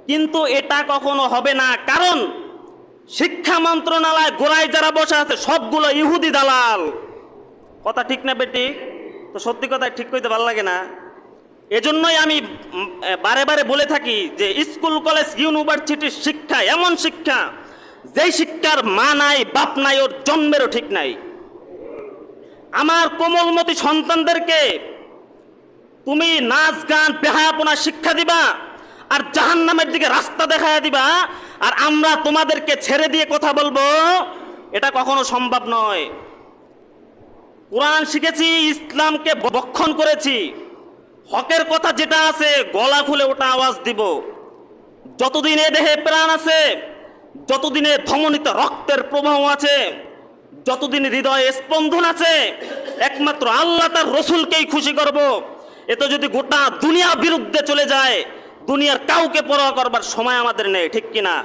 কিন্তু এটা কখনো হবে না, কারণ শিক্ষা মন্ত্রণালয় গোড়ায় যারা বসে আছে সবগুলো ইহুদি দালাল। কথা ঠিক না বেটি? তো সত্যি কথা ঠিক কইতে ভালো লাগে না। এজন্যই আমি বারে বারে বলে থাকি যে স্কুল কলেজ ইউনিভার্সিটির শিক্ষা এমন শিক্ষা, যেই শিক্ষার মা নাই বাপ নাই, ওর জন্মেরও ঠিক নাই। আমার কোমলমতি সন্তানদেরকে তুমি নাচ গান বেহায়াপনা শিক্ষা দিবা আর জাহান্নামের দিকে রাস্তা দেখায় দিবা, আর আমরা তোমাদেরকে ছেড়ে দিয়ে কথা বলবো, এটা কখনো সম্ভব নয়। কোরআন শিখেছি, ইসলামকে বক্ষণ করেছি, হকের কথা যেটা আছে গলা খুলে ওটা আওয়াজ দিব। যতদিন এ দেহে প্রাণ আছে, যতদিনে ধমনীতে রক্তের প্রবাহ আছে, যতদিন হৃদয়ে স্পন্দন আছে, একমাত্র আল্লাহ তার রসুলকেই খুশি করব। এতে যদি গোটা দুনিয়া বিরুদ্ধে চলে যায়, দুনিয়ার কাউকে পরোয়া করবার সময় আমাদের নেই, ঠিক কিনা?